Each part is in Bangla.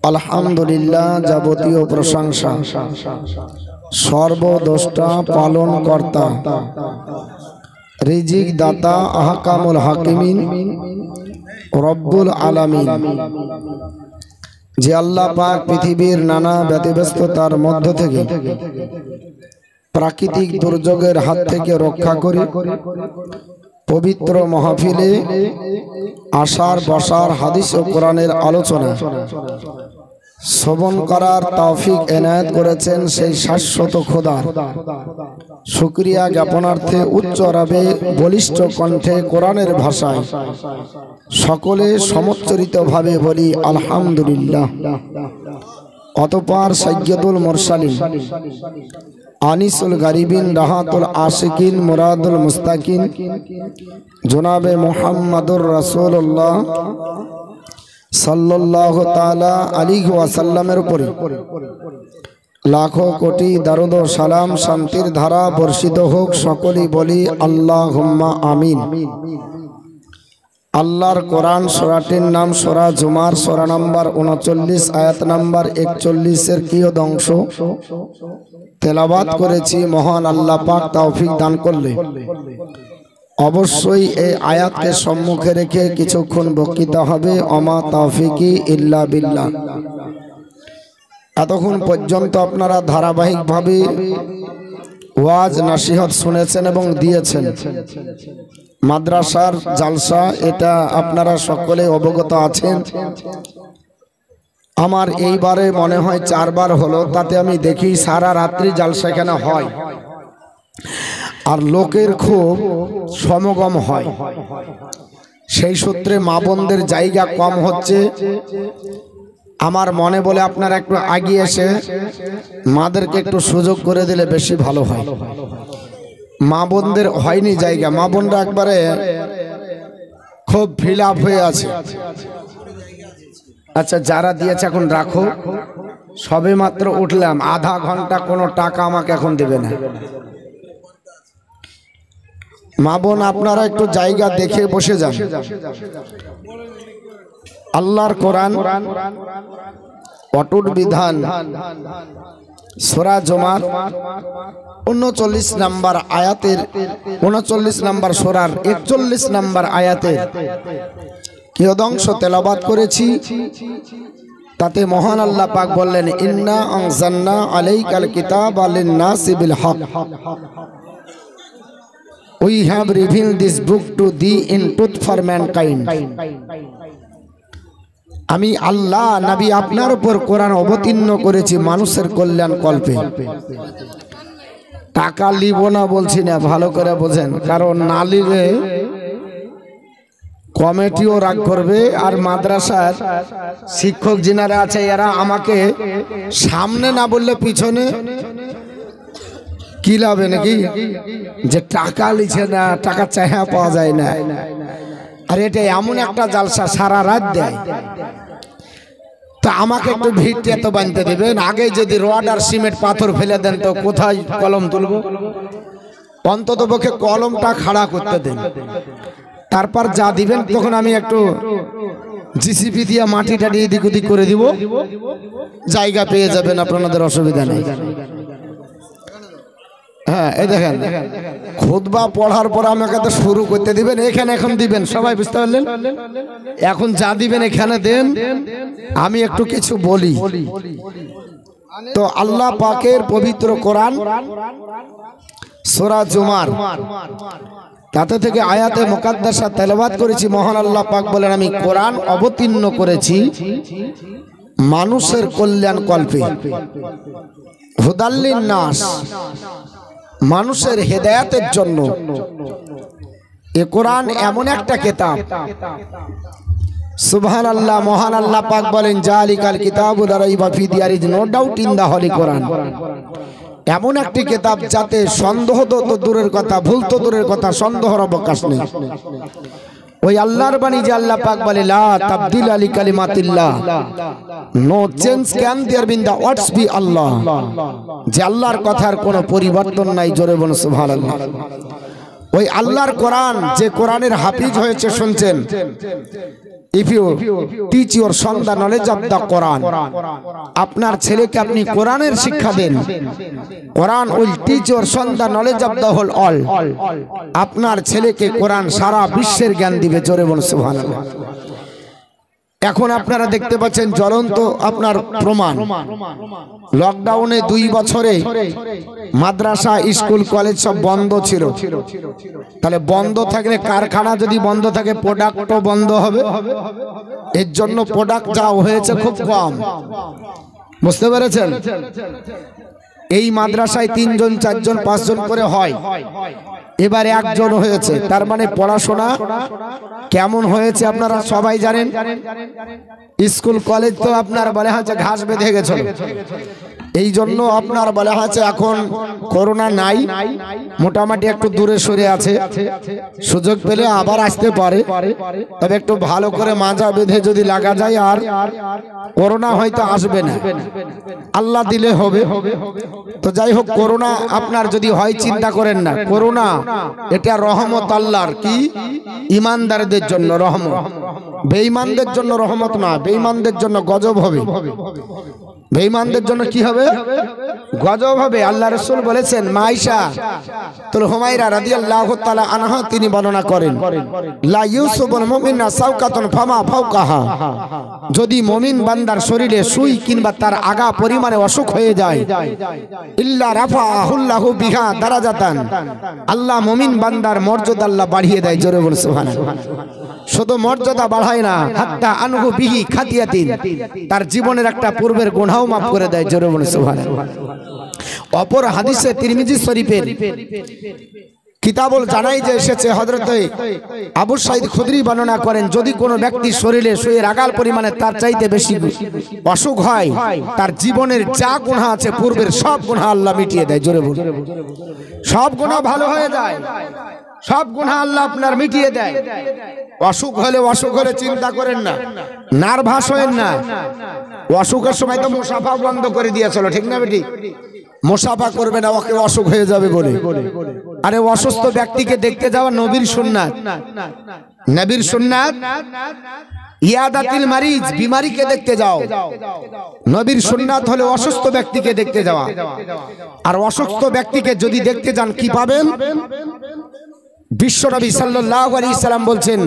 আলহামদুলিল্লাহ, যাবতীয় প্রশংসা সর্বদ্রষ্টা পালন কর্তা, রিজিক দাতা, আহকামুল হাকিমিন, রব্বুল আলামিন, যে আল্লাহ পাক পৃথিবীর নানা ব্যতিব্যস্ততার মধ্য থেকে প্রাকৃতিক দুর্যোগের হাত থেকে রক্ষা করে পবিত্র মাহফিলে আসার বসার হাদিস ও কোরআনের আলোচনা শ্রবণ করার তৌফিক এনায়েত করেছেন সেই শাশ্বত খোদার শুকরিয়া জ্ঞাপনার্থে উচ্চ রাবে বলিষ্ঠ কণ্ঠে কোরআনের ভাষায় সকলে সমুচ্চরিতভাবে বলি আলহামদুলিল্লাহ। অতঃপর সাইয়্যিদুল মুরসালিন, আনিসুল গারিবিন, রাহাতুল আশিকিন, মুরাদুল মুস্তাকিন, জনাবে মুহাম্মদুর রাসূলুল্লাহ সাল্লাল্লাহু তাআলা আলাইহি ওয়াসাল্লামের উপরে লাখো কোটি দরুদ ও সালাম শান্তির ধারা বর্ষিত হোক। সকলেই বলি আল্লাহুম্মা আমিন। আল্লাহর কোরআন সূরাটির নাম সূরা জুমার, সূরা নাম্বার 39, আয়াত নাম্বার 41-এর কিয়দংশ তেলাওয়াত করেছি। মহান আল্লাহ পাক তৌফিক দান করলে অবশ্যই এই আয়াতকে সম্মুখে রেখে কিছুক্ষণ বক্তৃতা হবে। অমা তৌফিকি ইল্লা বিল্লাহ। এতক্ষণ পর্যন্ত আপনারা ধারাবাহিকভাবে ওয়াজ নসিহত শুনেছেন এবং দিয়েছেন। মাদ্রাসার জালসা, এটা আপনারা সকলে অবগত আছেন। আমার এইবারে মনে হয় 4 বার হলো, তাতে আমি দেখি সারা রাত্রি জালসা এখানে হয় আর লোকের খুব সমাগম হয়। সেই সূত্রে মা বোনদের জায়গা কম হচ্ছে। আমার মনে বলে আপনারা একটু এগিয়ে এসে মাদেরকে একটু সুযোগ করে দিলে বেশি ভালো হয়। মা বোনদের হয়নি জায়গা, মা বোনরা একবারে খুব ফিল আপ হয়ে আছে। আচ্ছা, যারা দিয়েছে এখন রাখো। সবে মাত্র উঠলাম, আধা ঘন্টা কোনো টাকা আমাকে এখন দেবে না। মা বোন আপনারা একটু জায়গা দেখে বসে যান। আল্লাহর কোরআন অটুট বিধান, সূরা জুমার 39 নম্বর আয়াতের 39 নম্বর সূরার 41 নম্বর আয়াতের কিয়দংশ তেলাওয়াত করেছি। তাতে মহান আল্লাহ পাক বললেন, ইন্না আনজালনা আলাইকাল কিতাবা লিন-নাসি বিল হক, we have revealed this book to thee in truth for mankind। আমি আল্লাহ নবী আপনার উপর কোরআন অবতীর্ণ করেছি মানুষের কল্যাণ কল্পে। টাকা লিব না বলছি না, ভালো করে বোঝেন, কারণ না লিবে কমিটিও রাগ করবে। আর মাদ্রাসার শিক্ষক যিনারা আছে এরা আমাকে সামনে না বললে পিছনে কি লাভে নাকি, যে টাকা লিছে না, টাকা চাহা পাওয়া যায় না। আর এটা এমন একটা জালসা সারা রাত দেয়, তা আমাকে একটু ভিড় এত বানতে দেবেন। আগে যদি রড আর সিমেন্ট পাথর ফেলে দেন তো কোথায় কলম তুলবো? অন্তত পক্ষে কলমটা খাড়া করতে দেন। তারপর যা দিবেন তখন আমি একটু জিসিপি দিয়ে মাটিটা এদিক ওদিক করে দিব, জায়গা পেয়ে যাবেন, আপনাদের অসুবিধা নেই। হ্যাঁ, এই দেখেন, খুতবা পড়ার পর আমাকে তো শুরু করতে দিবেন, এখানে এখন দিবেন, সবাই বুঝতে পারলেন? এখন যা দিবেন এখানে দেন, আমি একটু কিছু বলি। তো আল্লাহ পাকের পবিত্র কোরআন সূরা জুমার, তাতে থেকে আয়াতে মুকাদ্দাসা তেলাওয়াত করেছি। মহান আল্লাহ পাক বলেন, আমি কোরআন অবতীর্ণ করেছি মানুষের কল্যাণ কল্পে, হুদাল্লিন নাস, মানুষের হেদায়েতের জন্য। এ কোরআন এমন একটা কিতাব, সুবহানাল্লাহ, মহান আল্লাহ পাক বলেন, জালিকাল কিতাবু লা রাইবা ফি, there is no doubt in the holy Quran. এমন একটি কিতাব যাতে সন্দেহ তো দূরের কথা, ভুল তো দূরের কথা, সন্দেহের অবকাশ নেই। ওই আল্লাহর বাণী যে আল্লাহ পাক বলে, লা তাবদিলা লিকালিমাতিল্লাহ, no change can there be in the words by Allah, যে আল্লাহর কথার কোনো পরিবর্তন নাই। জোরে বলুন সুবহানাল্লাহ। ওই আল্লাহর কোরআন, যে কোরআনের হাফিজ হয়েছে শুনছেন, if you teach your son the knowledge of the Quran, আপনার ছেলেকে আপনি কোরআনের শিক্ষা দেন, কোরআন will teach your son the knowledge of the whole all, আপনার ছেলেকে কোরআন সারা বিশ্বের জ্ঞান দিবে। জোরে বলুন সুবহানাল্লাহ। এখন আপনারা দেখতে পাচ্ছেন জ্বলন্ত আপনার প্রমাণ, লকডাউনে 2 বছরে মাদ্রাসা স্কুল কলেজ সব বন্ধ ছিল। তাহলে বন্ধ থাকলে কারখানা যদি বন্ধ থাকে প্রোডাক্টও বন্ধ হবে। এর জন্য প্রোডাক্ট যা হয়েছে খুব কম, বুঝতে পেরেছেন? এই মাদ্রাসায় 3 জন 4 জন 5 জন করে হয়, এবারে 1 জন হয়েছে। তার মানে পড়াশোনা কেমন হয়েছে আপনারা সবাই জানেন। স্কুল কলেজ তো আপনার বলে হচ্ছে ঘাস বেঁধে গেছিল, এই জন্য আপনার বলে হচ্ছে এখন করোনা নাই, মোটামুটি একটু দূরে সরে আছে, সুযোগ পেলে আবার আসতে পারে। তবে একটু ভালো করে মাজা বেঁধে যদি লাগা যায় আর করোনা হয়তো আসবে না, আল্লাহ দিলে হবে। তো যাই হোক, করোনা আপনার যদি হয় চিন্তা করেন না, করোনা এটা রহমত আল্লাহর, কি ইমানদারদের জন্য রহমত, বেঈমানদের জন্য রহমত না, বেঈমানদের জন্য গজব হবে। বেঈমানদের জন্য কি হবে? গজব হবে। আল্লাহ রাসূল বলেছেন, মা আয়েশা তুল হুমায়রা রাদিয়াল্লাহু তাআলা আনহা তিনি বর্ণনা করেন, লা ইউসুবুল মুমিনা সাওকাতুন ফামা ফাওকাহা, যদি মুমিন বান্দার শরীরে সুই কিংবা তার আগা পরিমাণে অসুখ হয়ে যায়, ইল্লা রাফাহুল্লাহু বিহা দারাজাতান, আল্লাহ মুমিন বান্দার মর্যাদা আল্লাহ বাড়িয়ে দেয়। জোরে বল সুবহানাল্লাহ। শুধু মর্যাদা বাড়ায় না, হাত্তা আনহু বিহি খাতিয়াতিন, তার জীবনের একটা পূর্বের গুনাহও মাফ করে দেয়। জোরে বল সুবহানাল্লাহ। অপর হাদিসে তিরমিজি শরীফের কিতাবুল জানাইজে এসেছে, হযরতে আবু সাঈদ খুদরি বর্ণনা করেন, যদি কোনো ব্যক্তির শরীরে সুইয়ের আগাল পরিমাণে তার চাইতে বেশি অসুখ হয়, তার জীবনের যা গুনাহ আছে পূর্বের সব গুনাহ আল্লাহ মিটিয়ে দেয়। জোরে বল, সব গুনাহ ভালো হয়ে যায়, সব গুনাহ আল্লাহ আপনার মিটিয়ে দেয়। অসুখ হলে চিন্তা করেন না, নার্ভাস হয়েন না। অসুখের সময় তো মুসাফা বন্ধ করে দিয়েছিল, ঠিক না বেটি? মুসাফা করবে না, ওকে অসুখ হয়ে যাবে বলে। আরে অসুস্থ ব্যক্তিকে দেখতে যাওয়া নবীর সুন্নাত, নবীর সুন্নাত। ইয়াদাতিল মারিজ, বিমারিকে দেখতে যাও, নবীর সুন্নাত হলো অসুস্থ ব্যক্তিকে দেখতে যাওয়া। আর অসুস্থ ব্যক্তিকে যদি দেখতে যান কি পাবেন? বিশ্বনবী সাল্লাল্লাহু আলাইহি সাল্লাম বলছেন,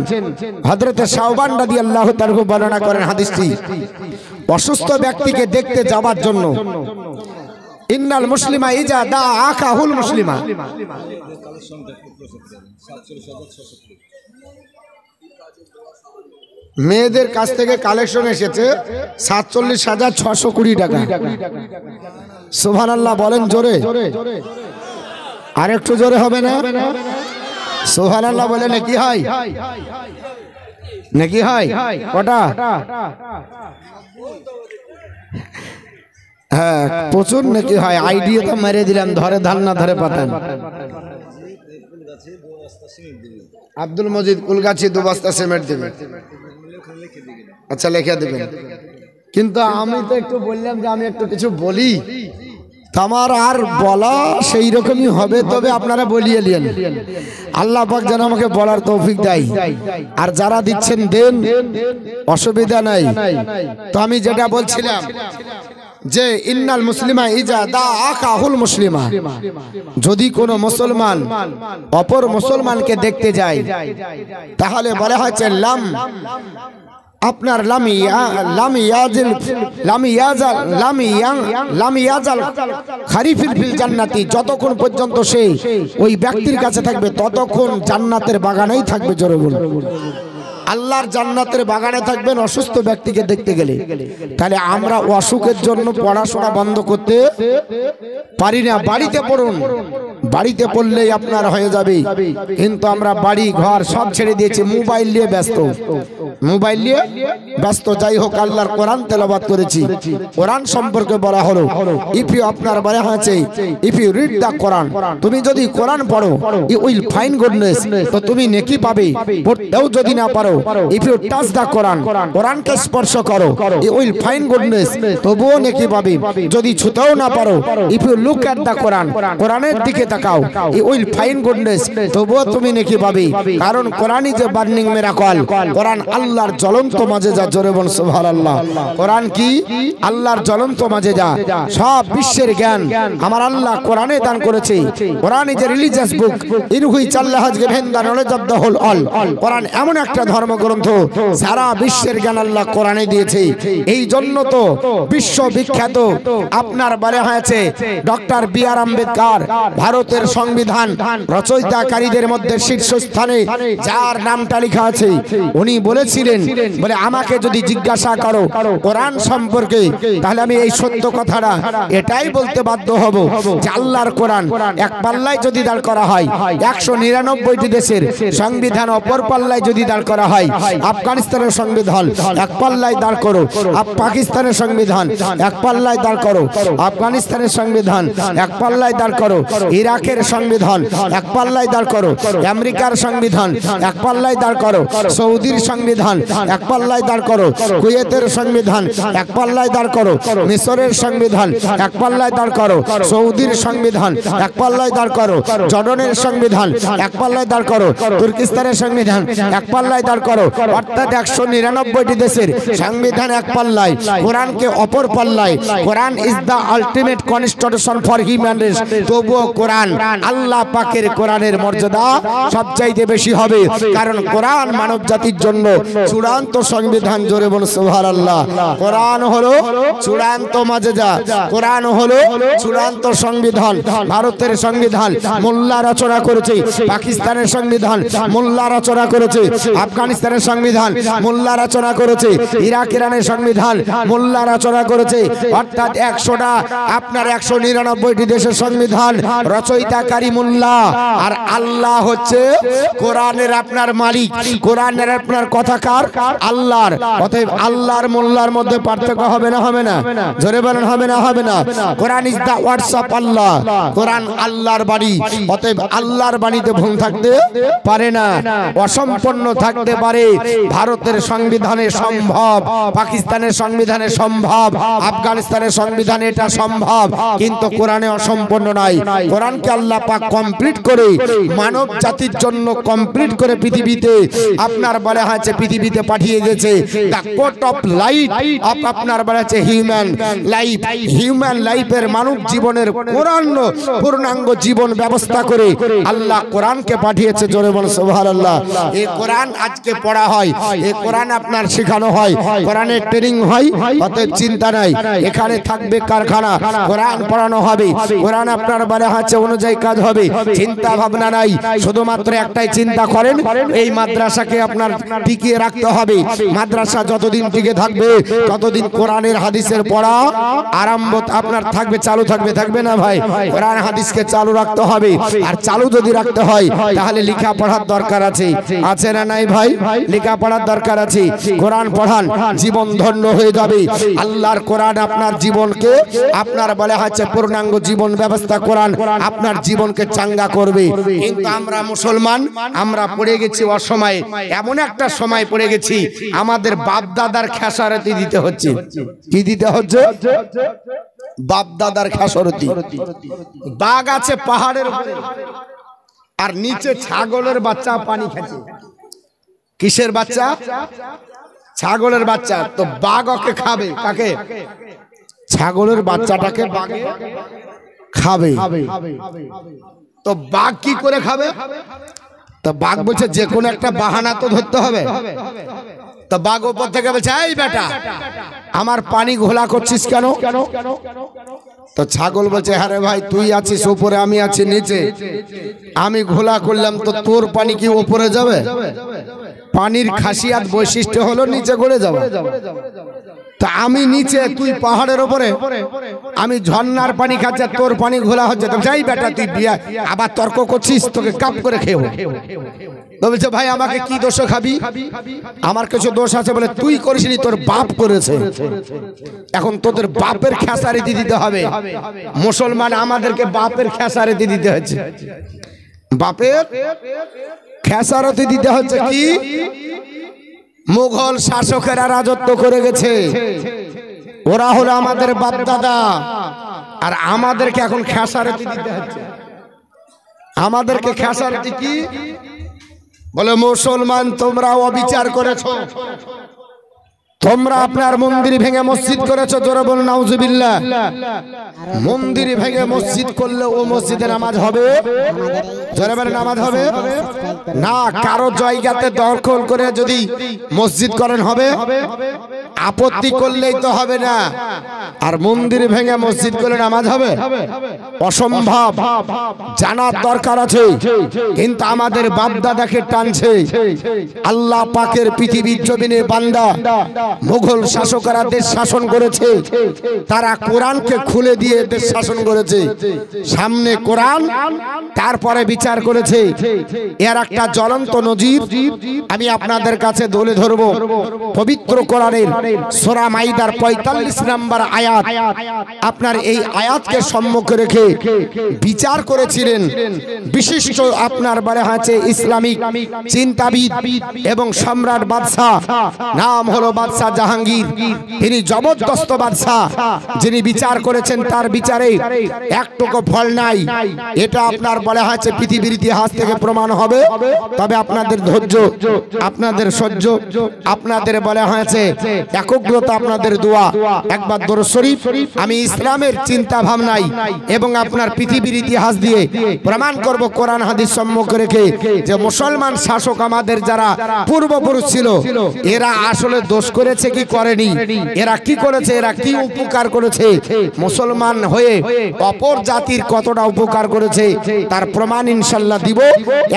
হযরতে শাওবান রাদিয়াল্লাহু তাআলা বর্ণনা করেন হাদিসটি, অসুস্থ ব্যক্তিকে দেখতে যাওয়ার জন্য ইন্নাল মুসলিমা ইজা দা আখাহুল মুসলিমা, মেয়েদের কাছ থেকে কালেকশন এসেছে 47,620 টাকা। সুবহানাল্লাহ বলেন জোরে, আর একটু জোরে হবে না? সুবহানাল্লাহ বলে নাকি হয়, নাকি হয় কটা? হ্যাঁ, প্রচুর নাকি হয়। আইডিয়া তো মেরে দিলাম, ধরে ধান না ধরে পাতান। আব্দুল মজিদ কুলগাছি 2 বস্তা সিমেন্ট দেবে। আচ্ছা, লিখে দেবেন। কিন্তু আমি তো একটু বললাম যে আমি একটু কিছু বলি, আমার আর বলা সেই রকমই হবে, তবে আপনারা বলিয়ে নিন। আল্লাহ পাক যেন আমাকে বলার তৌফিক দেয়। আর যারা দিচ্ছেন দেন, অসুবিধা নাই। তো আমি যেটা বলছিলাম যে ইন্নাল মুসলিমা ইজা দা আখাহুল মুসলিমা, যদি কোনো মুসলমান অপর মুসলমানকে দেখতে যায়, তাহলে বলা হচ্ছে লাম আপনার খারিফিল ফিল জান্নাতি, যতক্ষণ পর্যন্ত সে ওই ব্যক্তির কাছে থাকবে ততক্ষণ জান্নাতের বাগানেই থাকবে। জোরে বলুন, আল্লাহর জান্নাতের বাগানে থাকবেন অসুস্থ ব্যক্তিকে দেখতে গেলে। তাহলে আমরা অসুখের জন্য পড়াশোনা বন্ধ করতে পারি না। বাড়িতে পড়ুন, বাড়িতে পড়লেই আপনার হয়ে যাবে। কিন্তু আমরা বাড়ি ঘর সব ছেড়ে দিয়েছি, মোবাইল নিয়ে ব্যস্ত, মোবাইল নিয়ে ব্যস্ত। যাই হোক, আল্লাহর কোরআন তেলাওয়াত করেছি, কোরআন সম্পর্কে বলা হলো, ইফ ইউ আপনার বলা হয়েছে ইফ ইউ রিড দা কোরআন, তুমি যদি কোরআন পড়ো, ইউ উইল ফাইন্ড গুডনেস, তো তুমি নেকি পাবে। পড়তেও যদি না পারো ইফ ইউ টাচ দা কোরআন, কোরআনকে স্পর্শ করো, ইউ উইল ফাইন্ড গুডনেস, তবুও নেকি পাবে। যদি ছুঁতেও না পারো, ইফ ইউ লুক এট দা কোরআন, কোরআনের দিকে তাকাও, ইউ উইল ফাইন্ড গুডনেস, তবুও তুমি নেকি পাবে। কারণ কোরআনই যে বার্নিং মিরাকল, কোরআন আল্লাহর জ্বলন্ত মাজেজা। জোরে বল সুবহানাল্লাহ। কোরআন কি? আল্লাহর জ্বলন্ত মাজেজা। সব বিশ্বের জ্ঞান আমার আল্লাহ কোরআনে দান করেছে। Quran is a religious book in which Allah has given the knowledge of the whole all. কোরআন এমন একটা ধর্মগ্রন্থ, সারা বিশ্বের জ্ঞান আল্লাহ কোরআনে দিয়েছে। এই জন্য তো বিশ্ববিখ্যাত আপনার বলা হয়েছে ডক্টর বি আর আম্বেদকর ভারতের সংবিধান রচয়িতাকারীদের মধ্যে শীর্ষস্থানে, যার নামটা লেখা আছে। উনি বলেছিলেন, বলে আমাকে যদি জিজ্ঞাসা করো কোরআন সম্পর্কে, তাহলে আমি এই সত্য কথাটা এটাই বলতে বাধ্য হব যে আল্লাহর কোরআন এক পাল্লায় যদি দাঁড় করা হয় 199টি দেশের সংবিধান, অপর পাল্লায় যদি দাঁড় করা হয় আফগানিস্তানের সংবিধান এক পাল্লায় দাঁড় করো, পাকিস্তানের সংবিধান এক পাল্লায় দাঁড় করো, আফগানিস্তানের সংবিধান এক পাল্লায় দাঁড় করো, ইরাকের সংবিধান এক পাল্লায় দাঁড় করো, আমেরিকার সংবিধান এক পাল্লায় দাঁড় করো, সৌদির সংবিধান এক পাল্লায় দাঁড় করো, কুয়েতের সংবিধান এক পাল্লায় দাঁড় করো, মিশরের সংবিধান এক পাল্লায় দাঁড় করো, সৌদির সংবিধান এক পাল্লায় দাঁড় করো, জর্ডানের সংবিধান এক পাল্লায় দাঁড় করো, তুর্কিস্তানের সংবিধান এক পাল্লায় দাঁড় করো। অর্থাৎ 199টি দেশের সংবিধান এক পাল্লায়, কোরআনকে অপর পাল্লায়। Quran is the ultimate constitution for human race. তবুও কোরআন, আল্লাহ পাকের কোরআনের মর্যাদা সবচাইতে বেশি হবে, কারণ কোরআন মানব জাতির জন্য চূড়ান্ত সংবিধান। জোরে বল সুবহানাল্লাহ। কোরআন হলো চূড়ান্ত মাজেজা, কোরআন হলো চূড়ান্ত সংবিধান। ভারতের সংবিধান মোল্লা রচনা করেছে, পাকিস্তানের সংবিধান মোল্লা রচনা করেছে, আফগানিস্তানের সংবিধান মোল্লা রচনা করেছে, ইরাক ইরানের সংবিধান মোল্লা রচনা করেছে। অর্থাৎ 100টা আপনার 199টি দেশের সংবিধান রচয়িতাকারী মোল্লা, আর আল্লাহ হচ্ছে কোরআনের আপনার মালিক। কোরআনের আপনার কথাকার আল্লাহর। অতএব আল্লাহর মোল্লার মধ্যে পার্থক্য হবে না? হবে না? জোরে বলেন হবে না? হবে না? Quran is the words of আল্লাহ। কোরআন আল্লাহর বাণী। অতএব আল্লাহর বাণীতে ভুল থাকতে পারে না, অসম্পূর্ণ থাকতে পারে। ভারতের সংবিধানে সম্ভব, পাকিস্তানের সংবিধানে সম্ভব, আফগানিস্তানের সংবিধানে এটা সম্ভব, কিন্তু কোরআনে অসম্পূর্ণ নাই। কোরআনকে আল্লাহ পাক কমপ্লিট করে মানব জাতির জন্য কমপ্লিট করে পৃথিবীতে আপনার বলা হয়েছে পৃথিবীতে পাঠিয়ে দিয়েছে। The code of life of আপনার বলা হয়েছে হিউম্যান লাইফ। হিউম্যান লাইফের মানব জীবনের কোরআন পূর্ণাঙ্গ জীবন ব্যবস্থা করে আল্লাহ কোরআনকে পাঠিয়েছে। জোরে বল সুবহানাল্লাহ। এই কোরআন আজকে পড়া হয়, এই কোরআন আপনার শেখানো হয়, কোরআনের ট্রেনিং হয়। অতএব চিন্তা নাই, এখানে থাকবে কারখানা, কোরআন পড়ানো হবে, কোরআন আপনার বলা হয়েছে অনুযায়ী কাজ হবে। চিন্তা ভাবনা নাই, শুধুমাত্র একটাই চিন্তা করেন, এই মাদ্রাসাকে আপনার টিকিয়ে রাখতে হবে। মাদ্রাসা যতদিন টিকে থাকবে ততদিন কোরআনের হাদিসের পড়া আরম্ভ আপনার থাকবে, চালু থাকবে। থাকবে না ভাই? কোরআন হাদিসকে চালু রাখতে হবে। আর চালু যদি রাখতে হয় তাহলে লেখা পড়ার দরকার আছে, আছে না নাই ভাই? লেখা পড়ার দরকার আছে। কোরআন পড়ান, জীবন ধন্য হয়ে যাবে। আল্লাহর কোরআন আপনার জীবনকে আপনার বলা হচ্ছে পূর্ণাঙ্গ জীবন ব্যবস্থা। কোরআন আপনার জীবনকে চাঙ্গা করবে। কিন্তু আমরা মুসলমান, আমরা পড়ে গেছি অসময়ে। এমন একটা সময় পড়ে গেছি আমাদের বাপ দাদার খেসারতি দিতে হচ্ছে। কি দিতে হচ্ছে? বাপ দাদার খেসারতি। বাঘ আছে পাহাড়ের উপরে, আর নিচে ছাগলের বাচ্চা পানি খাচ্ছে। কিসের বাচ্চা? ছাগলের বাচ্চা। তো বাঘ ওকে খাবে। কাকে? ছাগলের বাচ্চাটাকে বাঘে খাবে। তো বাঘ কি করে খাবে? তো বাঘ বলছে যে কোনো একটা বাহানা তো ধরতে হবে। তো বাঘ উপর থেকে বলছে, এই বেটা আমার পানি ঘোলা করছিস কেন? তো ছাগল বলছে, হ্যাঁ রে ভাই, তুই আছিস উপরে, আমি আছি নিচে, আমি ঘোলা করলাম তো তোর পানি কি উপরে যাবে? পানির খাসিয়াত বৈশিষ্ট্য হলো নিচে গড়ে যাবে। তা আমি নিচে, তুই পাহাড়ের উপরে, আমি ঝর্ণার পানি খাচ্ছি, তোর পানি ঘোলা হচ্ছে। তো যাই বেটা, তুই বিয়া আবার তর্ক করছিস, তোকে কাপ করে খেয়ে। তো বলছে, ভাই আমাকে কি দোষ খাবি? আমার কিছু দোষ আছে। বলে, তুই করিসনি, তোর বাপ করেছে। এখন তোদের বাপের খেসারতি দিতে হবে। মুসলমান আমাদেরকে বাপের খেসারতি দিতে হচ্ছে। বাপের খেসারতি দিতে হচ্ছে কি? মুঘল শাসকেরা রাজত্ব করে গেছে, ওরা হলো আমাদের বাপদাদা, আর আমাদেরকে এখন খেসারতি দিতে হচ্ছে। আমাদেরকে খেসারতি কি বলে? মুসলমান তোমরা অবিচার করেছো, তোমরা আপনার মন্দির ভেঙে মসজিদ করেছো, জোরে বল নাউজুবিল্লাহ। মন্দির ভেঙে মসজিদ করলে ও মসজিদে নামাজ হবে? জোরে বল নামাজ হবে না। কারো জায়গাতে দখল করে যদি মসজিদ করেন হবে? আপত্তি করলেই তো হবে না। আর মন্দির ভেঙে মসজিদ করলে নামাজ হবে? অসম্ভব। জানার দরকার আছে, কিন্তু আমাদের বাপদাদাকে টানছে। আল্লাহ পাকের পৃথিবীর জমিনে বান্দা মুঘল শাসকরা দেশ শাসন করেছে, তারা কোরআনকে খুলে দিয়ে দেশ শাসন করেছে। সামনে কোরআন, তারপরে বিচার করেছে। এর একটা জ্বলন্ত নজির আমি আপনাদের কাছে তুলে ধরব। পবিত্র কোরআনের সূরা মাইদার 45 নম্বর আয়াত, আপনার এই আয়াতকে সম্মুখে রেখে বিচার করেছিলেন বিশিষ্ট আপনার বলা হয়েছে ইসলামিক চিন্তাবিদ এবং সম্রাট বাদশাহ, নাম হলো বাদশাহ জাহাঙ্গীর। তিনি জবরদস্ত বাদশাহ, যিনি বিচার করেছেন তার বিচারে একটুকু ফল নাই। এটা আপনার বলা হয়েছে পৃথিবীর ইতিহাস থেকে প্রমাণ হবে। তবে আপনাদের ধৈর্য, আপনাদের সহ্য, আপনাদের বলা হয়েছে একগ্রতা, আপনাদের দোয়া, একবার দরুদ শরীফ। আমি ইসলামের চিন্তা ভাবনাই এবং আপনার পৃথিবীর ইতিহাস দিয়ে প্রমাণ করব কোরআন হাদিস সম্মুখে রেখে যে মুসলমান শাসক আমাদের যারা পূর্বপুরুষ ছিল, এরা আসলে দোষ করেছে কি করেনি, এরা কি করেছে, এরা কি উপকার করেছে, মুসলমান হয়ে অপর জাতির কতটা উপকার করেছে তার প্রমাণ ইনশাআল্লাহ দিব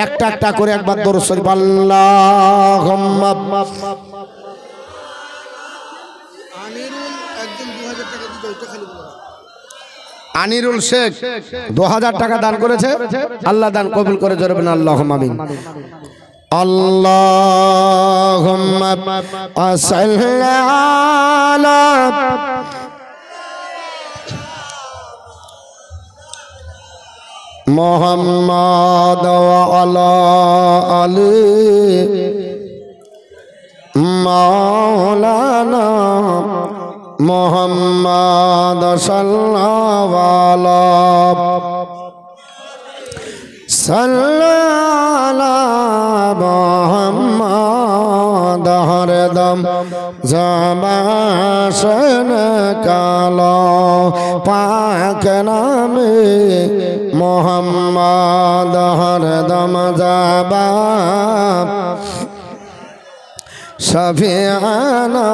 একটা একটা করে। একবার দরুদ শরীফ আল্লাহুম্মা। আনিরুল শেখ 2000 টাকা দান করেছে, আল্লাহ দান কবুল করে জোরবেন আল্লাহুম্মা আমিন। আল্লাহুম্মা সাল্লি আলা মুহাম্মাদ ওয়া আলা আলি মাওলানা মুহাম্মাদ সাল্লাল্লাহু আলা মুহাম্মাদ হরদম জামাশন কালো পাক নামে মুহাম্মাদ হরদম জাবা শাফিআনা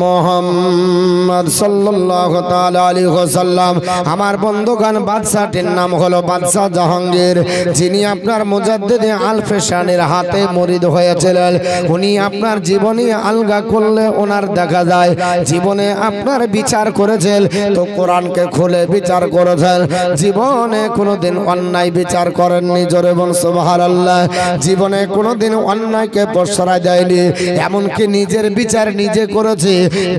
মুহাম্মদ সাল্লাল্লাহু তাআলা আলাইহি ওয়াসাল্লাম। আমার বন্ধুগণ, বাদশাটির নাম হলো বাদশাহ জাহাঙ্গীর, যিনি আপনার মুজাদ্দিদ আলফে শানের হাতে মুরিদ হয়েছিলেন। উনি আপনার জীবনী আলগা করলে ওনার দেখা যায় জীবনে আপনার বিচার করেছেন, তো কোরআনকে খুলে বিচার করেছেন। জীবনে কোনোদিন অন্যায় বিচার করেননি, জোরে বল সুবহানাল্লাহ। জীবনে কোনোদিন অন্যায়কে প্রশ্রয় দেয়নি, এমনকি নিজের বিচার নিজে করেছে,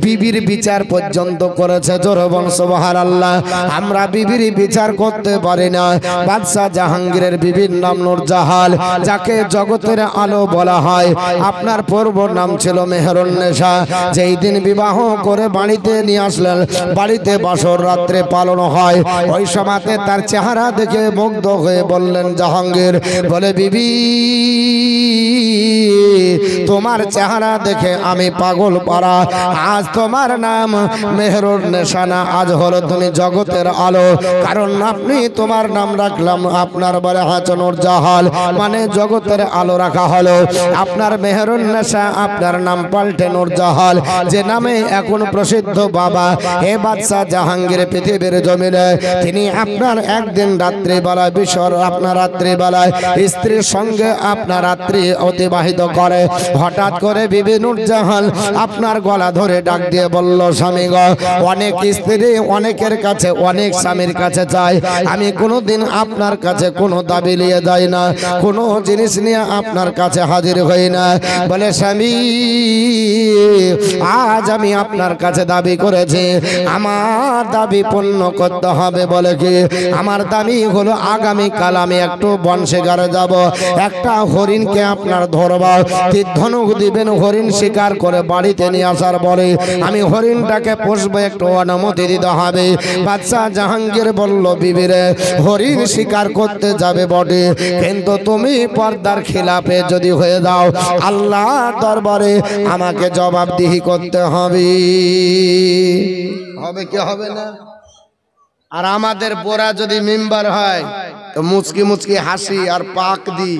বিবির বিচার পর্যন্ত করেছে, জোরে বল সুবহানাল্লাহ। আমরা বিবির বিচার করতে পারি না। বাদশাহ জাহাঙ্গীরের বিবির নাম নূরজাহান, যাকে জগতের আলো বলা হয়। আপনার পূর্ব নাম ছিল মেহেরুন্নেসা। যেই দিন বিবাহ করে বাড়িতে নিয়ে আসলেন, বাড়িতে বাসর রাত্রে পালন হয়, ওই সময়তে তার চেহারা দেখে মুগ্ধ হয়ে বললেন জাহাঙ্গীর, বলে বিবি তোমার চেহারা দেখে আমি পাগল পারা। আজ তোমার নাম মেহেরুন্নেসা না, আজ হলো তুমি জগতের আলো। কারণ আপনি তোমার নাম রাখলাম আপনার বলে হাসান নূরজাহান, মানে জগতের আলো রাখা হলো। আপনার মেহেরুন্নেসা, আপনার নাম পাল্টে নূরজাহান, যে নামে এখন প্রসিদ্ধ বাবা হে বাদশাহ জাহাঙ্গীর পৃথিবীর জমিনে। তিনি আপনার একদিন রাত্রিবেলায় আপনার রাত্রিবেলায় স্ত্রীর সঙ্গে আপনার রাত্রি অতিবাহিত করে। হঠাৎ করে বিবি নূরজাহান আপনার গলা ধরে ডাক দিয়ে বলল, স্বামী গো, অনেক স্ত্রী অনেকের কাছে অনেক স্বামীর কাছে চাই, আমি কোনোদিন আপনার কাছে কোনো দাবি নিয়ে যাই না, কোনো জিনিস নিয়ে আপনার কাছে হাজির হই না। বলে, স্বামী আজ আমি আপনার কাছে দাবি করেছি, আমার দাবি পূর্ণ করতে হবে। বলে কি? আমার দাবি হলো আগামীকাল আমি একটু বন শিকারে যাব, একটা হরিণকে আপনার ধরব, তীর্ধনুক দিবেন, হরিণ শিকার করে বাড়িতে নিয়ে আসার পরে আমি হরিণটাকে পুষবো, একটু অনুমতি দিতে হবে। বাদশাহ জাহাঙ্গীর বলল, বিবিরে হরিণ শিকার করতে যাবে বটে, কিন্তু তুমি পর্দার খিলাফে যদি হয়ে যাও আল্লাহ দরবারে আমাকে জবাবদিহি করতে হবে। হবে কি হবে না? আর আমাদের বোরা যদি মেম্বার হয় তো মুচকি মুচকি হাসি আর পাক দি,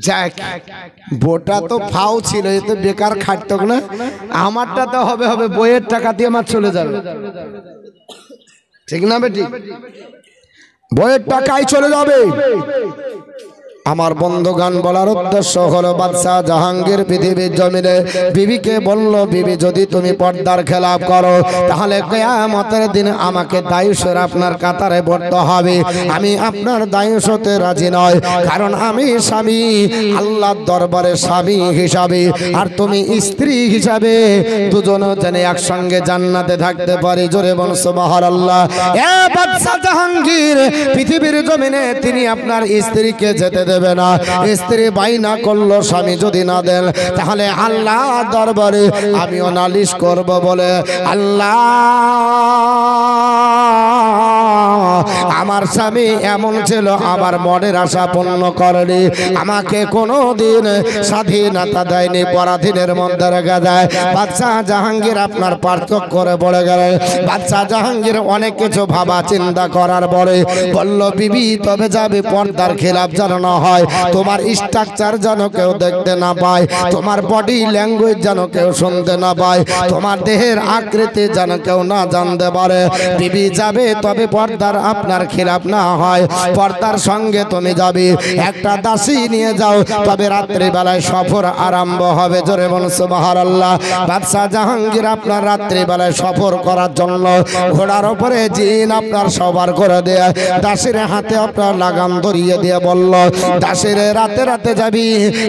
যাক বোটা তো ফাও ছিল, এ তো বেকার খাটতো না, আমারটা তো হবে হবে, বইয়ের টাকা দিয়ে আমার চলে যাবে, ঠিক না বেটি? বইয়ের টাকাই চলে যাবে। আমার বন্ধুগান বলার উদ্দেশ্য হলো, বাদশাহ জাহাঙ্গীর পৃথিবীর জমিনে বিবিকে বলল, বিবি যদি তুমি পর্দার খেলাপ করো তাহলে কিয়ামতের দিন আমাকে দায়ুসের আপনার কাতারে পড়তে হবে। আমি আপনার দায়ুসতে রাজি নয়, কারণ আমি স্বামী, আল্লাহর দরবারে স্বামী হিসাবে আর তুমি স্ত্রী হিসাবে, দুজনে যেন একসঙ্গে জান্নাতে থাকতে পারি। জোরে বলুন সুবহানাল্লাহ। এ বাদশাহ জাহাঙ্গীর পৃথিবীর জমিনে তিনি আপনার স্ত্রীকে যেতে দেবে না। স্ত্রী বাইনা করলো, স্বামী যদি না দেন তাহলে আল্লাহ দরবারে আমিও নালিশ করব। বলে, আল্লাহ আমার স্বামী এমন ছিল, আমার মনের আশা পূর্ণ করেনি, আমাকে কোনো দিন স্বাধীনতা দেয়নি, পরাধীনের মধ্যে রেখে দেয়। বাদশাহ জাহাঙ্গীর আপনার পার্থক্য করে পড়ে গেলেন। বাদশাহ জাহাঙ্গীর অনেক কিছু ভাবা চিন্তা করার পরে বলল, বিবি তবে যাবে পর্দার খেলাপ যেন না হয়, তোমার স্ট্রাকচার যেন কেউ দেখতে না পায়, তোমার বডি ল্যাঙ্গুয়েজ যেন কেউ শুনতে না পায়, তোমার দেহের আকৃতি যেন কেউ না জানতে পারে। বিবি যাবে তবে পর্দার আপনার খেলাপ না হয়, পর্দার সঙ্গে তুমি যাবে, একটা দাসী নিয়ে যাও, তবে রাত্রি বেলায় সফর আরম্ভ হবে। জোরে বলুন সুবহানাল্লাহ। বাদশাহ জাহাঙ্গীর আপনার রাত্রি বেলায় সফর করার জন্য ঘোড়ার উপরে জিন আপনার সবার করে দেয়, দাসীর হাতে আপনার লাগাম ধরিয়ে দিয়ে বলল, দাসীর রাতে রাতে যাবি,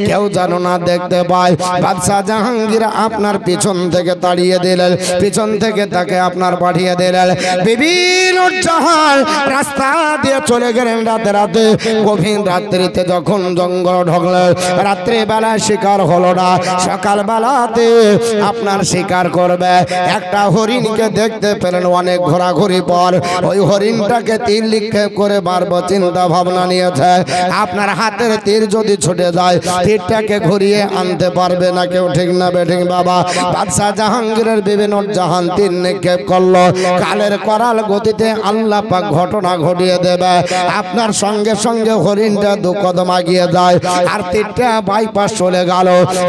কেউ যেন না দেখতে পায়। বাদশাহ জাহাঙ্গীর আপনার পিছন থেকে তাড়িয়ে দিলেন, পিছন থেকে তাকে আপনার পাঠিয়ে দিলেন। বিভিন্ন জাহাজ রাস্তা দিয়ে চলে গেলেন রাতে রাতে। গভীর রাত্রিতে যখন জঙ্গল ঢুকলেন, রাত্রি বেলায় শিকার হলো না, সকাল বেলাতে আপনার শিকার করবে। একটা হরিণকে দেখতে পেলেন, অনেক ঘোরাঘুরি পর ওই হরিণটাকে তীর নিক্ষেপ করে মারবো চিন্তা ভাবনা নিয়েছে। আপনার হাতের তীর যদি ছুটে যায়, তীরটাকে ঘুরিয়ে আনতে পারবে না কেউ, ঠিক না বেঠিক বাবা? বাদশাহ জাহাঙ্গীরের বিভিন্ন জাহান তীর নিক্ষেপ করলো, কালের করাল গতিতে আল্লাহ পাক ঘটনা ঘটিয়ে দেবে। আপনার সঙ্গে সঙ্গে হরিণটা দু কদম এগিয়ে যায়, আর তীরটা বাইপাস চলে গেল।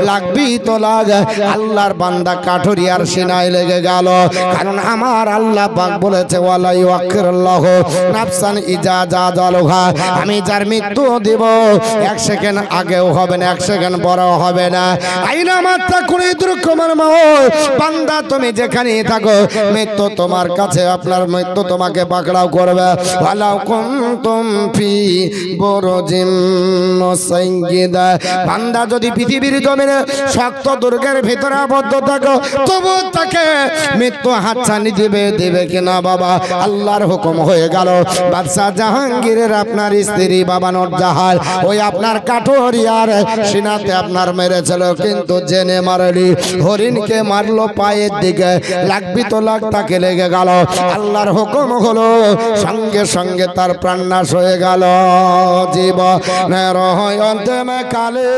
লাগবি তো লাগে, আল্লাহর বান্দা কাঠুরিয়ার সিনায় লেগে গেল, কারণ আমার আল্লাহ পাক বলেছে, ওয়ালা ইউআখিরুল্লাহু নাফসান ইজা জালাহা, আমি যার মৃত্যু দিব এক সেকেন্ড আগেও হবে না, এক সেকেন্ড পরেও হবে না। আইনা মাত্রা করে দুরকমের মাও, বান্দা তুমি যেখানেই থাকো, মৃত্যু তোমার কাছে, আপনার মৃত্যু তোমাকে পাকড়াও করবে। ওয়ালাউ কুনতুম ফি বুরুজিম মুসাইয়্যিদা, বান্দা যদি পৃথিবীর জমিনে শক্ত দুর্গের ভিতরে আবদ্ধ থাকো, তবু তাকে মৃত্যু হাতছানি দিবে কিনা বাবা? আল্লাহর হুকুম হয়ে গেল। বাদশাহ জাহাঙ্গীরের আপনার স্ত্রী বাবা নূরজাহান ওই আপনার কাঠুরিয়ার সিনাতে আপনার মেরেছিল, কিন্তু জেনে মারেনি, হরিণকে মারলো পায়ের দিকে, লাগবি তো লাগ তাকে লেগে গেল। আল্লাহর হুকুম হলো, সঙ্গে সঙ্গে তার প্রাণ নাশ হয়ে গেল। জীবনের অন্তিম কালে